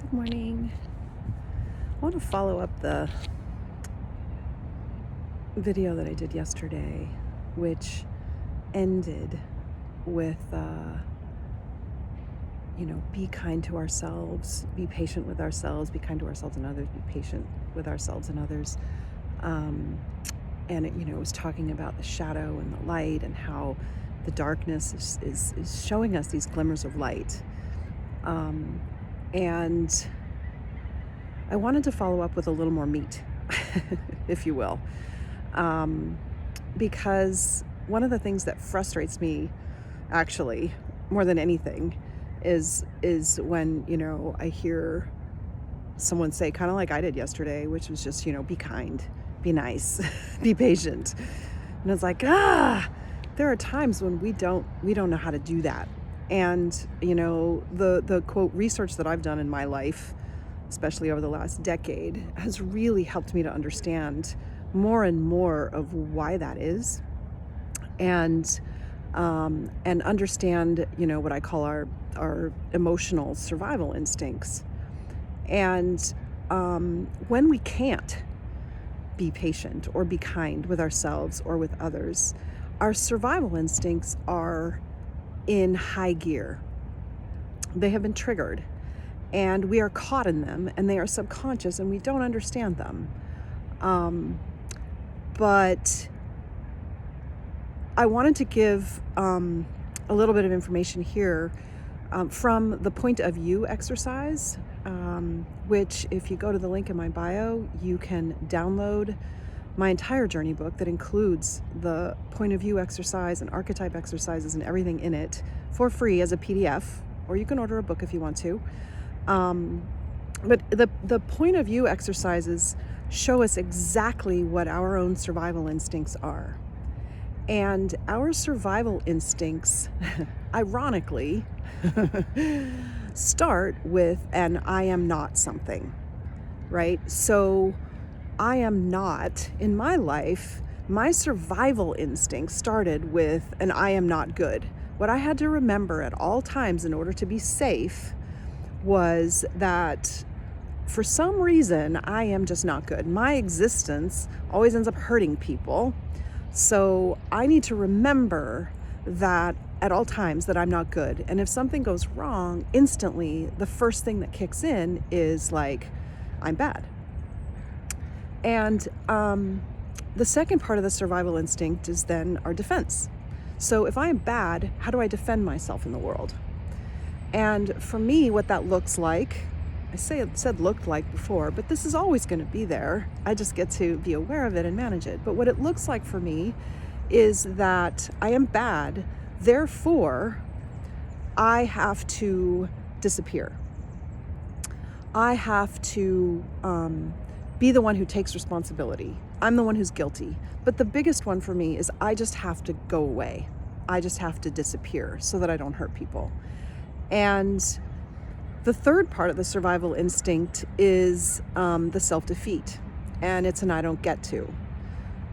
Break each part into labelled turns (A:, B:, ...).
A: Good morning. I want to follow up the video that I did yesterday, which ended with, be kind to ourselves, be patient with ourselves, be kind to ourselves and others, be patient with ourselves and others. Um, and it was talking about the shadow and the light and how the darkness is showing us these glimmers of light. And I wanted to follow up with a little more meat, if you will, because one of the things that frustrates me, actually, more than anything, is when I hear someone say, kind of like I did yesterday, which was just be kind, be nice, be patient, and it's like there are times when we don't know how to do that, and the quote research that I've done in my life, especially over the last decade, has really helped me to understand more and more of why that is, and understand what I call our emotional survival instincts. And when we can't be patient or be kind with ourselves or with others, our survival instincts are in high gear. They have been triggered, and we are caught in them, and they are subconscious, and we don't understand them. But I wanted to give a little bit of information here from the point of view exercise, which, if you go to the link in my bio, you can download my entire journey book that includes the point of view exercise and archetype exercises and everything in it for free as a PDF, or you can order a book if you want to. But the point of view exercises show us exactly what our own survival instincts are. And our survival instincts, ironically, start with an I am not something, right? So I am not, in my life, my survival instinct started with an I am not good. What I had to remember at all times in order to be safe was that for some reason, I am just not good. My existence always ends up hurting people. So I need to remember that at all times that I'm not good. And if something goes wrong, instantly, the first thing that kicks in is like, I'm bad. And the second part of the survival instinct is then our defense. So if I am bad, how do I defend myself in the world? And for me, what that looks like, I said looked like before, but this is always going to be there. I just get to be aware of it and manage it. But what it looks like for me is that I am bad, therefore I have to disappear. I have to be the one who takes responsibility. I'm the one who's guilty. But the biggest one for me is I just have to go away. I just have to disappear so that I don't hurt people. And the third part of the survival instinct is the self-defeat, and it's an I don't get to.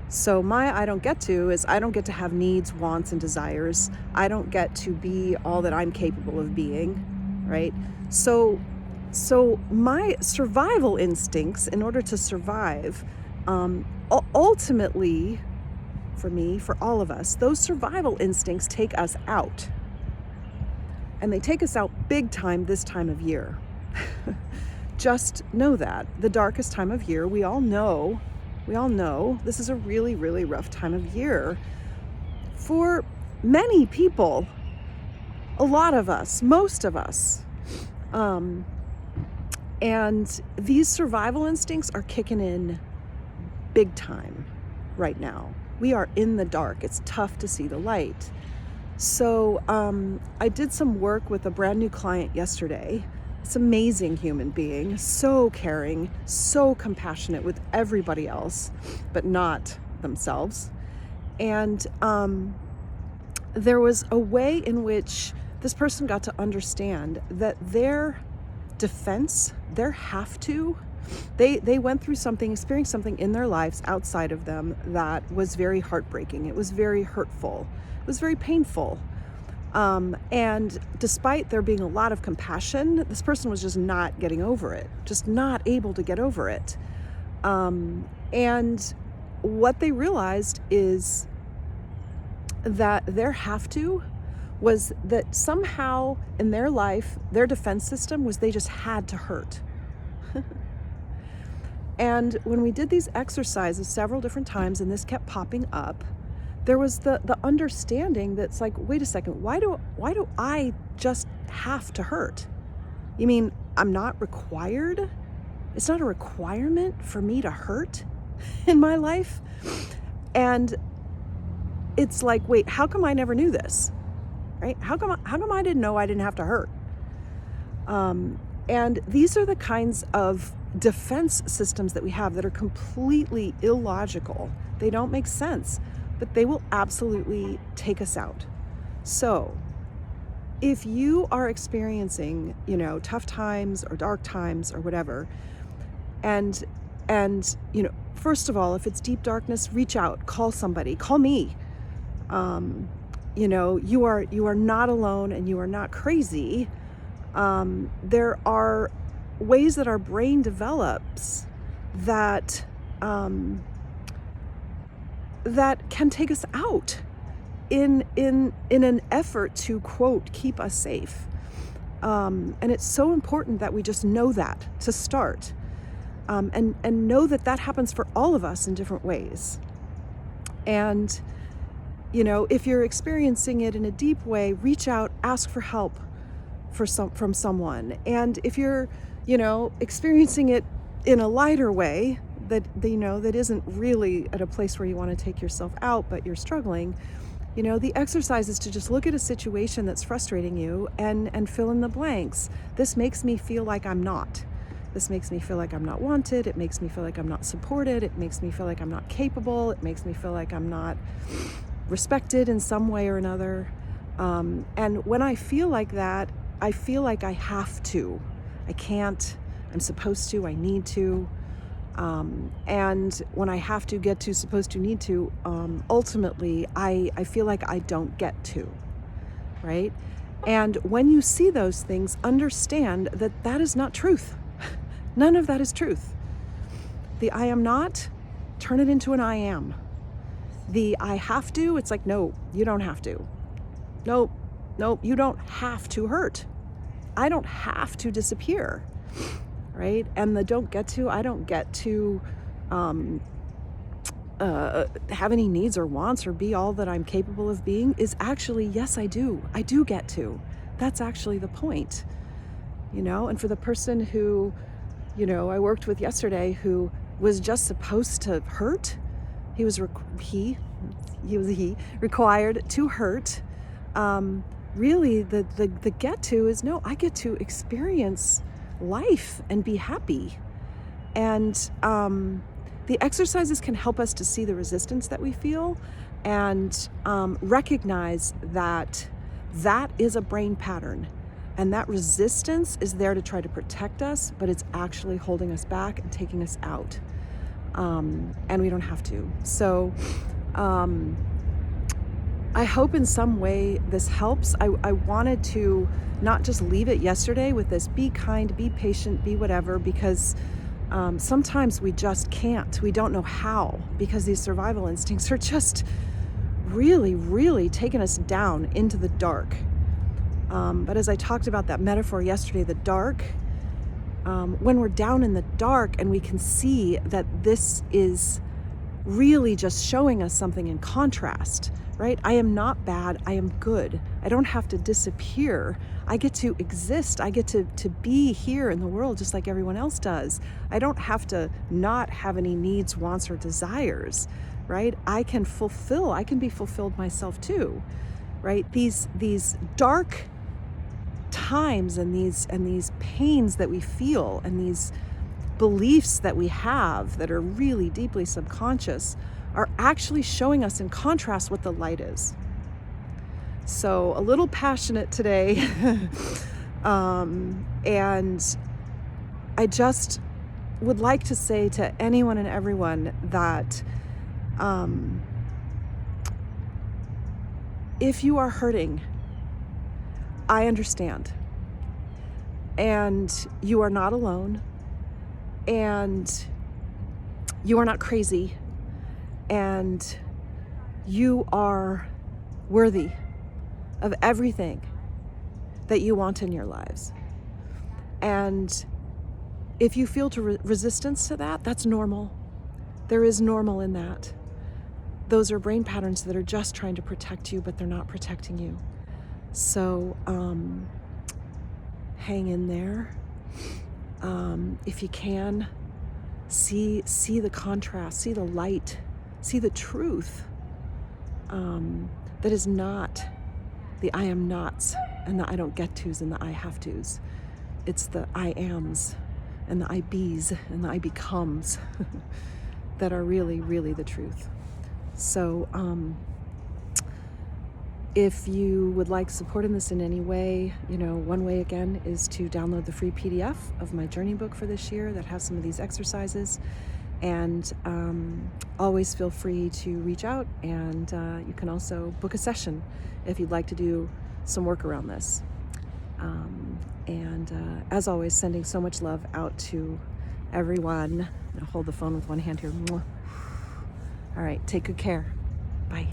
A: So my I don't get to is I don't get to have needs, wants, and desires. I don't get to be all that I'm capable of being, right? So my survival instincts, in order to survive, ultimately, for me, for all of us, those survival instincts take us out. And they take us out big time this time of year. Just know that. The darkest time of year, we all know this is a really, really rough time of year for many people, a lot of us, most of us. And these survival instincts are kicking in big time right now. We are in the dark. It's tough to see the light. So I did some work with a brand new client yesterday. This amazing human being, so caring, so compassionate with everybody else, but not themselves. And there was a way in which this person got to understand that their defense, their have to, they went through something, experienced something in their lives outside of them that was very heartbreaking. It was very hurtful. It was very painful. And despite there being a lot of compassion, this person was just not getting over it, just not able to get over it. And what they realized is that their have to was that somehow in their life, their defense system was they just had to hurt. And when we did these exercises several different times and this kept popping up, there was the understanding that's like, wait a second, why do I just have to hurt? You mean I'm not required? It's not a requirement for me to hurt in my life? And it's like, wait, how come I never knew this? Right? How come I didn't know I didn't have to hurt? And these are the kinds of defense systems that we have that are completely illogical. They don't make sense, but they will absolutely take us out. So if you are experiencing, tough times or dark times or whatever, and first of all, if it's deep darkness, reach out, call somebody, call me. You are not alone and you are not crazy. There are ways that our brain develops that can take us out in an effort to, quote, keep us safe. And it's so important that we just know that to start, and know that happens for all of us in different ways. And if you're experiencing it in a deep way, reach out, ask for help from someone. And if you're, experiencing it in a lighter way, that isn't really at a place where you want to take yourself out, but you're struggling, the exercise is to just look at a situation that's frustrating you and fill in the blanks. This makes me feel like I'm not. This makes me feel like I'm not wanted. It makes me feel like I'm not supported. It makes me feel like I'm not capable. It makes me feel like I'm not respected in some way or another. And when I feel like that, I feel like I have to. I can't. I'm supposed to. I need to. And when I have to, get to, supposed to, need to, ultimately, I feel like I don't get to, right? And when you see those things, understand that is not truth. None of that is truth. The I am not, turn it into an I am. The I have to, it's like, no, you don't have to. Nope, you don't have to hurt. I don't have to disappear, right? And the don't get to, I don't get to have any needs or wants or be all that I'm capable of being is actually, yes, I do. I do get to. That's actually the point, And for the person who, I worked with yesterday who was just supposed to hurt, he was required to hurt. Really, the get to is, no, I get to experience life and be happy. And the exercises can help us to see the resistance that we feel and recognize that is a brain pattern. And that resistance is there to try to protect us, but it's actually holding us back and taking us out. And we don't have to. So I hope in some way this helps. I wanted to not just leave it yesterday with this be kind, be patient, be whatever, because sometimes we just can't. We don't know how, because these survival instincts are just really, really taking us down into the dark. But as I talked about that metaphor yesterday, the dark, when we're down in the dark and we can see that this is really just showing us something in contrast, right? I am not bad. I am good. I don't have to disappear. I get to exist. I get to be here in the world just like everyone else does. I don't have to not have any needs, wants, or desires, right? I can be fulfilled myself too, right? These dark times and these pains that we feel and these beliefs that we have that are really deeply subconscious are actually showing us in contrast what the light is. So a little passionate today. And I just would like to say to anyone and everyone that if you are hurting, I understand. And you are not alone. And you are not crazy. And you are worthy of everything that you want in your lives. And if you feel resistance to that, that's normal. There is normal in that. Those are brain patterns that are just trying to protect you, but they're not protecting you. So hang in there. If you can, see the contrast, see the light, see the truth. That is not the I am nots and the I don't get tos and the I have tos. It's the I ams and the I be's and the I becomes that are really, really the truth. So if you would like support in this in any way, one way again is to download the free PDF of my journey book for this year that has some of these exercises. And always feel free to reach out, and you can also book a session if you'd like to do some work around this. And as always, sending so much love out to everyone. I'll hold the phone with one hand here. All right, take good care. Bye.